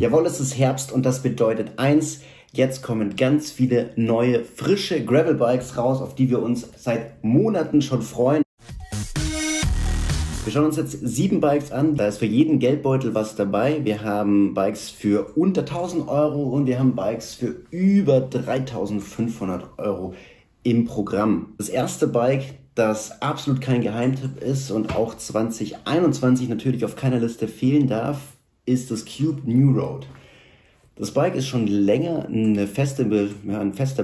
Jawohl, es ist Herbst und das bedeutet eins: Jetzt kommen ganz viele neue, frische Gravelbikes raus, auf die wir uns seit Monaten schon freuen. Wir schauen uns jetzt 7 Bikes an. Da ist für jeden Geldbeutel was dabei. Wir haben Bikes für unter 1000 Euro und wir haben Bikes für über 3500 Euro im Programm. Das erste Bike, das absolut kein Geheimtipp ist und auch 2021 natürlich auf keiner Liste fehlen darf, ist das Cube New Road. Das Bike ist schon länger ein fester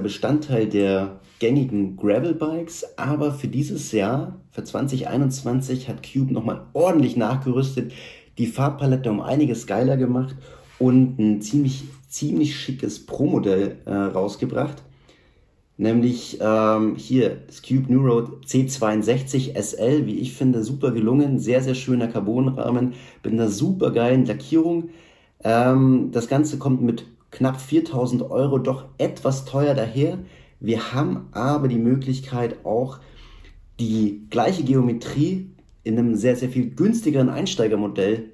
Bestandteil der gängigen Gravel-Bikes, aber für dieses Jahr, für 2021, hat Cube nochmal ordentlich nachgerüstet, die Farbpalette um einiges geiler gemacht und ein ziemlich schickes Pro-Modell rausgebracht. Nämlich hier das Cube New Road C62 SL, wie ich finde, super gelungen, sehr, sehr schöner Carbonrahmen mit einer super geilen Lackierung. Das Ganze kommt mit knapp 4000 Euro doch etwas teuer daher. Wir haben aber die Möglichkeit, auch die gleiche Geometrie in einem sehr, sehr viel günstigeren Einsteigermodell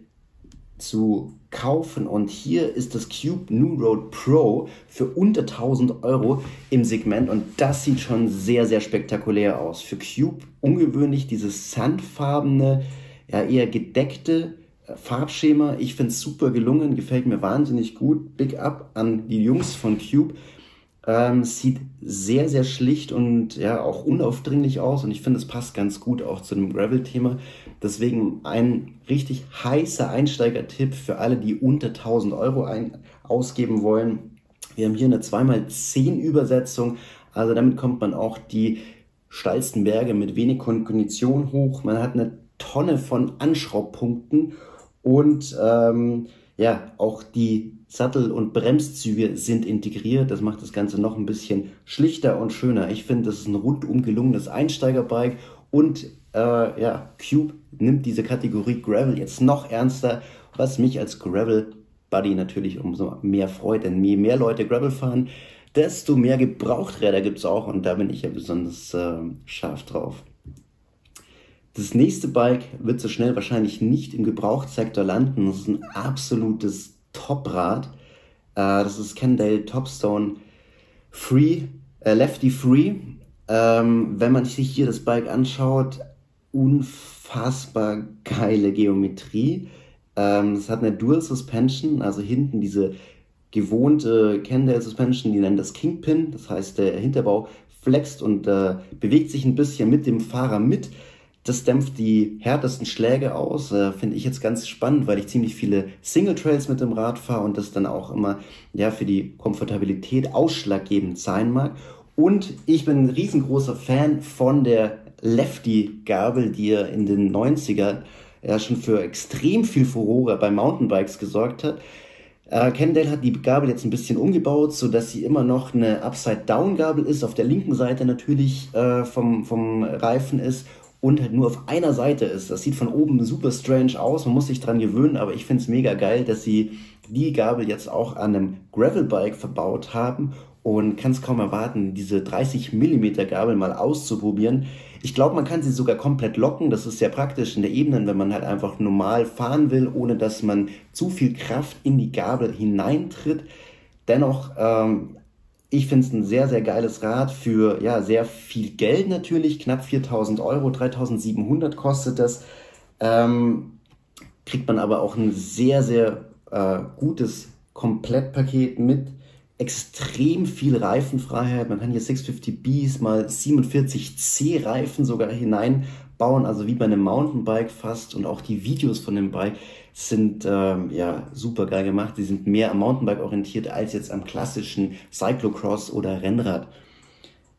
zu kaufen. Und hier ist das Cube New Road Pro für unter 1000 Euro im Segment. Und das sieht schon sehr, sehr spektakulär aus. Für Cube ungewöhnlich dieses sandfarbene, ja eher gedeckte Farbschema. Ich finde es super gelungen, gefällt mir wahnsinnig gut. Big up an die Jungs von Cube. Sieht sehr, sehr schlicht und ja auch unaufdringlich aus und ich finde, es passt ganz gut auch zu dem Gravel-Thema. Deswegen ein richtig heißer Einsteiger-Tipp für alle, die unter 1000 Euro ausgeben wollen. Wir haben hier eine 2x10 Übersetzung, also damit kommt man auch die steilsten Berge mit wenig Kondition hoch. Man hat eine Tonne von Anschraubpunkten und ja, auch die Sattel- und Bremszüge sind integriert. Das macht das Ganze noch ein bisschen schlichter und schöner. Ich finde, das ist ein rundum gelungenes Einsteigerbike und ja, Cube nimmt diese Kategorie Gravel jetzt noch ernster, was mich als Gravel-Buddy natürlich umso mehr freut. Denn je mehr Leute Gravel fahren, desto mehr Gebrauchträder gibt es auch und da bin ich ja besonders scharf drauf. Das nächste Bike wird so schnell wahrscheinlich nicht im Gebrauchtsektor landen. Das ist ein absolutes Toprad. Das ist Cannondale Topstone Lefty Free. Wenn man sich hier das Bike anschaut, unfassbar geile Geometrie. Es hat eine Dual Suspension, also hinten diese gewohnte Cannondale Suspension, die nennen das Kingpin. Das heißt, der Hinterbau flext und bewegt sich ein bisschen mit dem Fahrer mit. Das dämpft die härtesten Schläge aus, finde ich jetzt ganz spannend, weil ich ziemlich viele Single Trails mit dem Rad fahre und das dann auch immer ja für die Komfortabilität ausschlaggebend sein mag. Und ich bin ein riesengroßer Fan von der Lefty-Gabel, die ja in den 90ern ja schon für extrem viel Furore bei Mountainbikes gesorgt hat. Cannondale hat die Gabel jetzt ein bisschen umgebaut, so dass sie immer noch eine Upside-Down-Gabel ist, auf der linken Seite natürlich vom Reifen ist und halt nur auf einer Seite ist. Das sieht von oben super strange aus, man muss sich dran gewöhnen, aber ich finde es mega geil, dass sie die Gabel jetzt auch an einem Gravelbike verbaut haben und kann es kaum erwarten, diese 30 mm Gabel mal auszuprobieren. Ich glaube, man kann sie sogar komplett locken, das ist sehr praktisch in der Ebene, wenn man halt einfach normal fahren will, ohne dass man zu viel Kraft in die Gabel hineintritt. Dennoch, ich finde es ein sehr, sehr geiles Rad für ja, sehr viel Geld natürlich, knapp 4000 Euro, 3700 kostet das. Kriegt man aber auch ein sehr, sehr gutes Komplettpaket mit extrem viel Reifenfreiheit. Man kann hier 650Bs mal 47C Reifen sogar hineinbauen, also wie bei einem Mountainbike fast. Und auch die Videos von dem Bike sind ja super geil gemacht. Die sind mehr am Mountainbike orientiert als jetzt am klassischen Cyclocross oder Rennrad.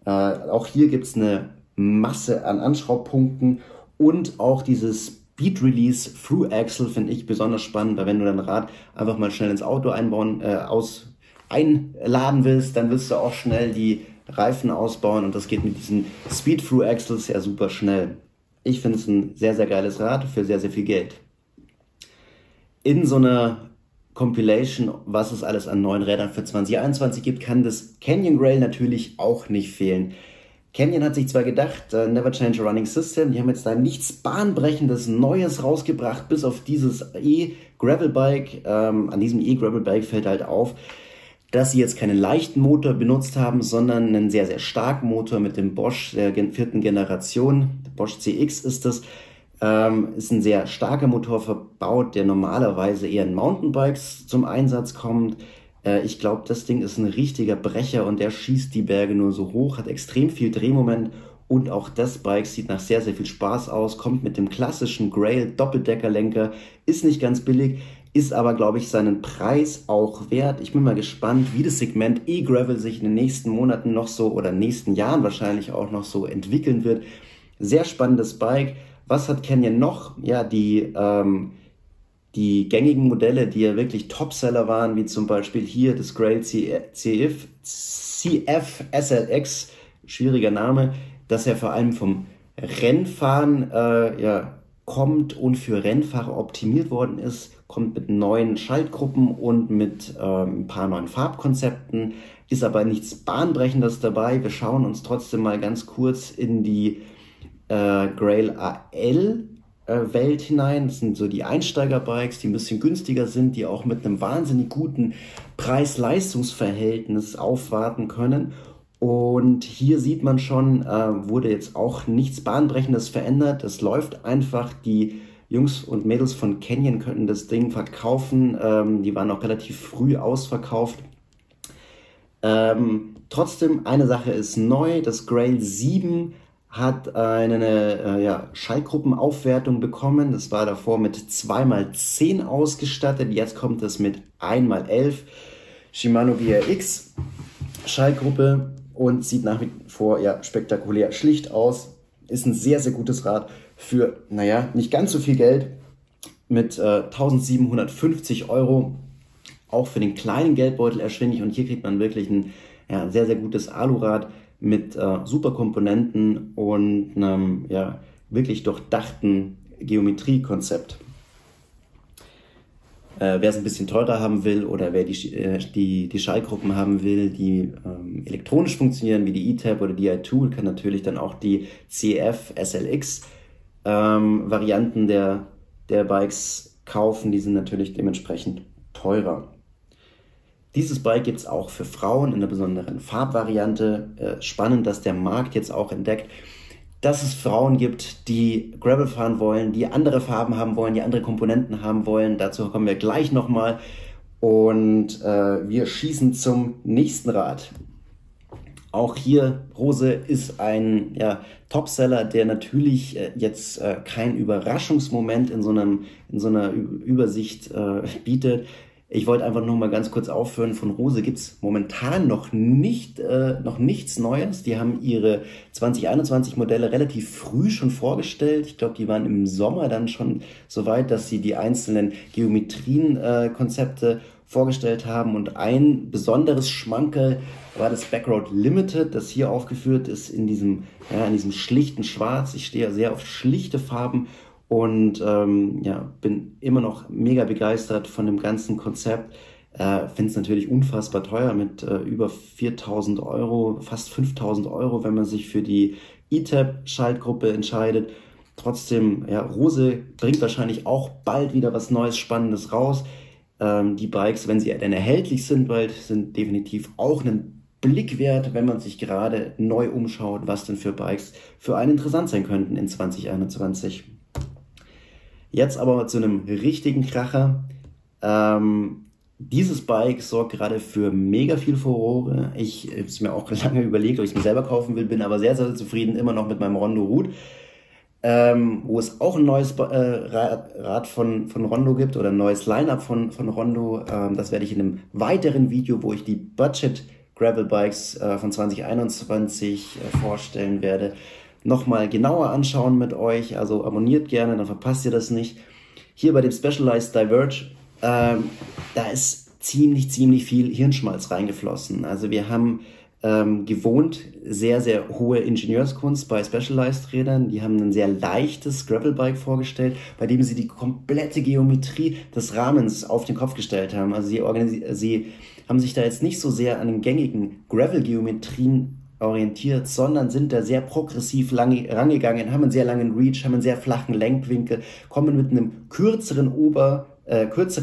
Auch hier gibt es eine Masse an Anschraubpunkten und auch dieses Speed Release Through Axle finde ich besonders spannend, weil wenn du dein Rad einfach mal schnell ins Auto einladen willst, dann willst du auch schnell die Reifen ausbauen und das geht mit diesen Speed Through Axles ja super schnell. Ich finde es ein sehr, sehr geiles Rad für sehr, sehr viel Geld. In so einer Compilation, was es alles an neuen Rädern für 2021 gibt, kann das Canyon Grail natürlich auch nicht fehlen. Canyon hat sich zwar gedacht, never change a running system, die haben jetzt da nichts Bahnbrechendes Neues rausgebracht, bis auf dieses E-Gravelbike. An diesem E-Gravelbike fällt halt auf, dass sie jetzt keinen leichten Motor benutzt haben, sondern einen sehr, sehr starken Motor mit dem Bosch der 4. Generation. Der Bosch CX ist das. Ist ein sehr starker Motor verbaut, der normalerweise eher in Mountainbikes zum Einsatz kommt. Ich glaube, das Ding ist ein richtiger Brecher und der schießt die Berge nur so hoch, hat extrem viel Drehmoment und auch das Bike sieht nach sehr, sehr viel Spaß aus, kommt mit dem klassischen Grail Doppeldeckerlenker, ist nicht ganz billig, ist aber, glaube ich, seinen Preis auch wert. Ich bin mal gespannt, wie das Segment E-Gravel sich in den nächsten Monaten noch so oder nächsten Jahren wahrscheinlich auch noch so entwickeln wird. Sehr spannendes Bike. Was hat Canyon noch? Ja, die gängigen Modelle, die ja wirklich Topseller waren, wie zum Beispiel hier das Grail CF SLX, schwieriger Name, das ja vor allem vom Rennfahren kommt und für Rennfahrer optimiert worden ist, kommt mit neuen Schaltgruppen und mit ein paar neuen Farbkonzepten, ist aber nichts Bahnbrechendes dabei. Wir schauen uns trotzdem mal ganz kurz in die Grail AL Welt hinein. Das sind so die Einsteigerbikes, die ein bisschen günstiger sind, die auch mit einem wahnsinnig guten Preis-Leistungs-Verhältnis aufwarten können. Und hier sieht man schon, wurde jetzt auch nichts Bahnbrechendes verändert. Es läuft einfach. Die Jungs und Mädels von Canyon könnten das Ding verkaufen. Die waren auch relativ früh ausverkauft. Trotzdem, eine Sache ist neu. Das Grail 7 hat eine Schaltgruppenaufwertung bekommen. Das war davor mit 2x10 ausgestattet. Jetzt kommt es mit 1x11 Shimano GRX Schaltgruppe und sieht nach wie vor spektakulär schlicht aus. Ist ein sehr, sehr gutes Rad für, nicht ganz so viel Geld mit 1.750 €. Auch für den kleinen Geldbeutel erschwinglich und hier kriegt man wirklich ein sehr, sehr gutes Alurad mit super Komponenten und einem wirklich durchdachten Geometriekonzept. Wer es ein bisschen teurer haben will oder wer die Schaltgruppen haben will, die elektronisch funktionieren, wie die E-Tab oder die i2, kann natürlich dann auch die CF SLX Varianten der Bikes kaufen. Die sind natürlich dementsprechend teurer. Dieses Bike gibt es auch für Frauen in einer besonderen Farbvariante. Spannend, dass der Markt jetzt auch entdeckt, dass es Frauen gibt, die Gravel fahren wollen, die andere Farben haben wollen, die andere Komponenten haben wollen. Dazu kommen wir gleich nochmal. Und wir schießen zum nächsten Rad. Auch hier, Rose ist ein Topseller, der natürlich jetzt kein Überraschungsmoment in so einer Übersicht bietet. Ich wollte einfach nur mal ganz kurz aufhören. Von Rose gibt es momentan noch nichts Neues. Die haben ihre 2021 Modelle relativ früh schon vorgestellt. Ich glaube, die waren im Sommer dann schon so weit, dass sie die einzelnen Geometrien-Konzepte vorgestellt haben. Und ein besonderes Schmankerl war das Backroad Limited, das hier aufgeführt ist in diesem schlichten Schwarz. Ich stehe ja sehr auf schlichte Farben. Und bin immer noch mega begeistert von dem ganzen Konzept. Finde es natürlich unfassbar teuer mit über 4.000 €, fast 5.000 €, wenn man sich für die E-Tab-Schaltgruppe entscheidet. Trotzdem, Rose bringt wahrscheinlich auch bald wieder was Neues, Spannendes raus. Die Bikes, wenn sie dann erhältlich sind bald, sind definitiv auch einen Blick wert, wenn man sich gerade neu umschaut, was denn für Bikes für einen interessant sein könnten in 2021. Jetzt aber zu einem richtigen Kracher. Dieses Bike sorgt gerade für mega viel Furore. Ich habe es mir auch lange überlegt, ob ich es mir selber kaufen will, bin aber sehr, sehr zufrieden immer noch mit meinem Rondo Root, wo es auch ein neues Rad von Rondo gibt oder ein neues Line-Up von Rondo. Das werde ich in einem weiteren Video, wo ich die Budget Gravel Bikes von 2021 vorstellen werde, nochmal genauer anschauen mit euch. Also abonniert gerne, dann verpasst ihr das nicht. Hier bei dem Specialized Diverge, da ist ziemlich viel Hirnschmalz reingeflossen. Also wir haben gewohnt sehr, sehr hohe Ingenieurskunst bei Specialized Rädern. Die haben ein sehr leichtes Gravelbike vorgestellt, bei dem sie die komplette Geometrie des Rahmens auf den Kopf gestellt haben. Also sie haben sich da jetzt nicht so sehr an den gängigen Gravel-Geometrien orientiert, sondern sind da sehr progressiv rangegangen, haben einen sehr langen Reach, haben einen sehr flachen Lenkwinkel, kommen mit einem kürzeren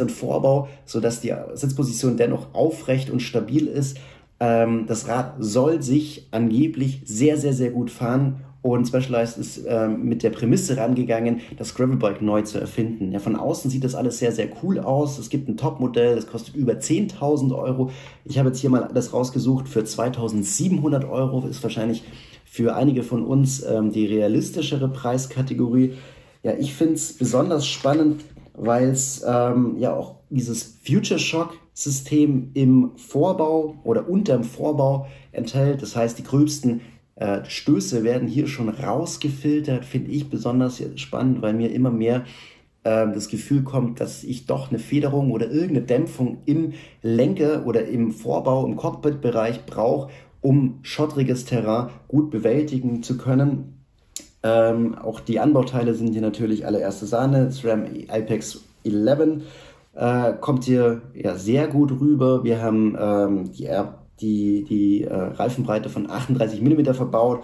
Vorbau, sodass die Sitzposition dennoch aufrecht und stabil ist. Das Rad soll sich angeblich sehr, sehr, sehr gut fahren, und Specialized ist mit der Prämisse rangegangen, das Gravelbike neu zu erfinden. Ja, von außen sieht das alles sehr, sehr cool aus. Es gibt ein Topmodell, das kostet über 10.000 Euro. Ich habe jetzt hier mal das rausgesucht für 2.700 Euro. Ist wahrscheinlich für einige von uns die realistischere Preiskategorie. Ja, ich finde es besonders spannend, weil es ja auch dieses Future Shock System im Vorbau oder unterm Vorbau enthält. Das heißt, die gröbsten Stöße werden hier schon rausgefiltert. Finde ich besonders spannend, weil mir immer mehr das Gefühl kommt, dass ich doch eine Federung oder irgendeine Dämpfung im Lenker oder im Vorbau, im Cockpit-Bereich brauche, um schottriges Terrain gut bewältigen zu können. Auch die Anbauteile sind hier natürlich allererste Sahne. SRAM IPEX 11 kommt hier ja sehr gut rüber. Wir haben die Reifenbreite von 38 mm verbaut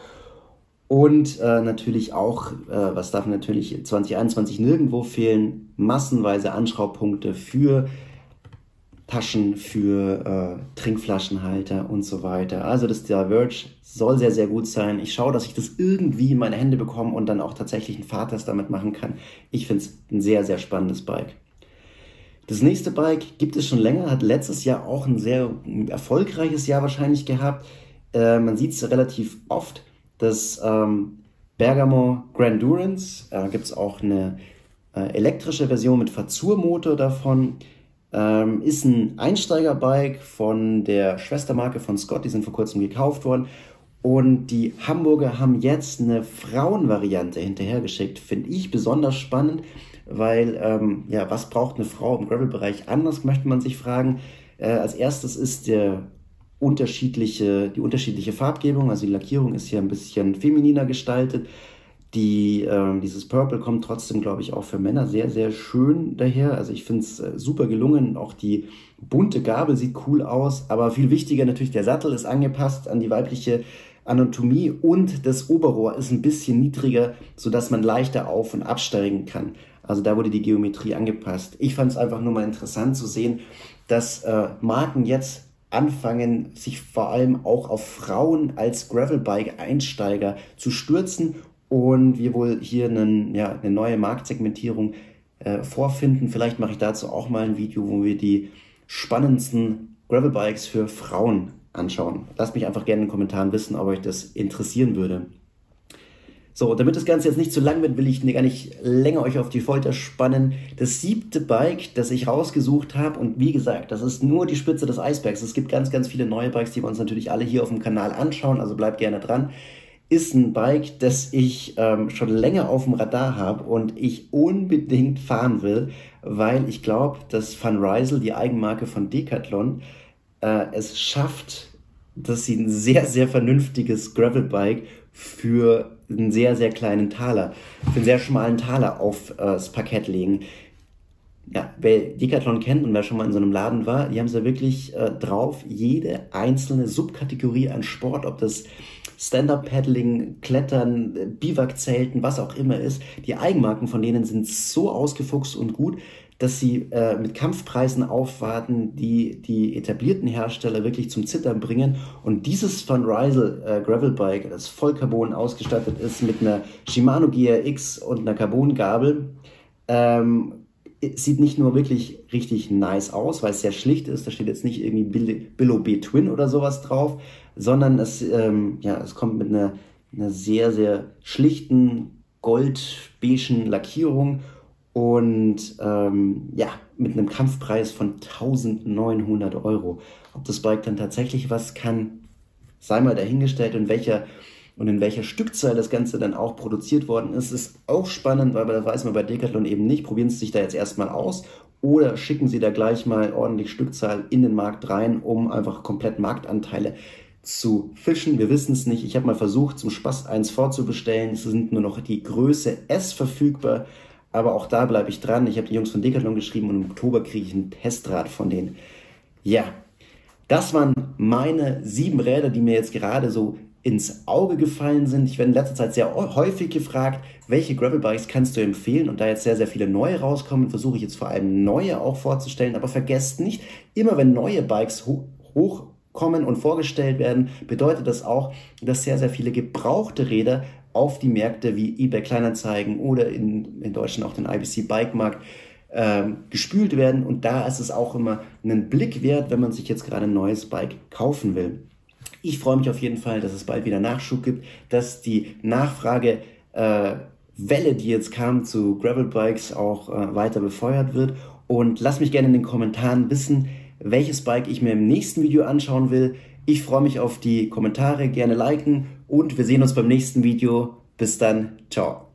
und natürlich auch, was darf natürlich 2021 nirgendwo fehlen, massenweise Anschraubpunkte für Taschen, für Trinkflaschenhalter und so weiter. Also das Diverge soll sehr, sehr gut sein. Ich schaue, dass ich das irgendwie in meine Hände bekomme und dann auch tatsächlich einen Fahrtest damit machen kann. Ich finde es ein sehr, sehr spannendes Bike. Das nächste Bike gibt es schon länger, hat letztes Jahr auch ein sehr erfolgreiches Jahr wahrscheinlich gehabt. Man sieht es relativ oft, das Bergamo Grandurance. Gibt es auch eine elektrische Version mit Verzurmotor davon. Ist ein Einsteigerbike von der Schwestermarke von Scott, die sind vor kurzem gekauft worden. Und die Hamburger haben jetzt eine Frauenvariante hinterhergeschickt. Finde ich besonders spannend, weil, ja, was braucht eine Frau im Gravel-Bereich anders, möchte man sich fragen. Als erstes ist die unterschiedliche Farbgebung, also die Lackierung ist hier ein bisschen femininer gestaltet. Dieses Purple kommt trotzdem, glaube ich, auch für Männer sehr, sehr schön daher. Also ich finde es super gelungen. Auch die bunte Gabel sieht cool aus. Aber viel wichtiger natürlich, der Sattel ist angepasst an die weibliche Anatomie und das Oberrohr ist ein bisschen niedriger, sodass man leichter auf- und absteigen kann. Also da wurde die Geometrie angepasst. Ich fand es einfach nur mal interessant zu sehen, dass Marken jetzt anfangen, sich vor allem auch auf Frauen als Gravelbike-Einsteiger zu stürzen und wir wohl hier eine neue Marktsegmentierung vorfinden. Vielleicht mache ich dazu auch mal ein Video, wo wir die spannendsten Gravelbikes für Frauen anschauen. Lasst mich einfach gerne in den Kommentaren wissen, ob euch das interessieren würde. So, damit das Ganze jetzt nicht zu lang wird, will ich gar nicht länger euch auf die Folter spannen. Das 7. Bike, das ich rausgesucht habe, und wie gesagt, das ist nur die Spitze des Eisbergs. Es gibt ganz, ganz viele neue Bikes, die wir uns natürlich alle hier auf dem Kanal anschauen, also bleibt gerne dran. Ist ein Bike, das ich schon länger auf dem Radar habe und ich unbedingt fahren will, weil ich glaube, dass Van Rysel, die Eigenmarke von Decathlon, es schafft, dass sie ein sehr, sehr vernünftiges Gravelbike für einen sehr, sehr kleinen Taler, für einen sehr schmalen Taler aufs Parkett legen. Ja, wer Decathlon kennt und wer schon mal in so einem Laden war, die haben es ja wirklich drauf, jede einzelne Subkategorie an Sport, ob das Stand-Up-Paddling, Klettern, Biwakzelten, was auch immer ist. Die Eigenmarken von denen sind so ausgefuchst und gut, dass sie mit Kampfpreisen aufwarten, die etablierten Hersteller wirklich zum Zittern bringen. Und dieses Van Rysel Gravelbike, das Vollcarbon ausgestattet ist mit einer Shimano GRX und einer Carbongabel, sieht nicht nur wirklich richtig nice aus, weil es sehr schlicht ist, da steht jetzt nicht irgendwie Billo B Twin oder sowas drauf, sondern es kommt mit einer sehr, sehr schlichten gold-beigen Lackierung und mit einem Kampfpreis von 1.900 Euro. Ob das Bike dann tatsächlich was kann, sei mal dahingestellt, in welcher Stückzahl das Ganze dann auch produziert worden ist, ist auch spannend, weil da weiß man bei Decathlon eben nicht, probieren sie sich da jetzt erstmal aus oder schicken sie da gleich mal ordentlich Stückzahl in den Markt rein, um einfach komplett Marktanteile zu fischen. Wir wissen es nicht. Ich habe mal versucht, zum Spaß eins vorzubestellen. Es sind nur noch die Größe S verfügbar, aber auch da bleibe ich dran. Ich habe die Jungs von Decathlon geschrieben und im Oktober kriege ich ein Testrad von denen. Ja, das waren meine 7 Räder, die mir jetzt gerade so ins Auge gefallen sind. Ich werde in letzter Zeit sehr häufig gefragt, welche Gravelbikes kannst du empfehlen? Und da jetzt sehr, sehr viele neue rauskommen, versuche ich jetzt vor allem neue auch vorzustellen. Aber vergesst nicht, immer wenn neue Bikes hochkommen und vorgestellt werden, bedeutet das auch, dass sehr, sehr viele gebrauchte Räder auf die Märkte wie eBay Kleinanzeigen oder in Deutschland auch den IBC Bike Markt gespült werden. Und da ist es auch immer einen Blick wert, wenn man sich jetzt gerade ein neues Bike kaufen will. Ich freue mich auf jeden Fall, dass es bald wieder Nachschub gibt, dass die Nachfrage Welle, die jetzt kam zu Gravelbikes, auch weiter befeuert wird. Und lasst mich gerne in den Kommentaren wissen, welches Bike ich mir im nächsten Video anschauen will. Ich freue mich auf die Kommentare, gerne liken und wir sehen uns beim nächsten Video. Bis dann, ciao.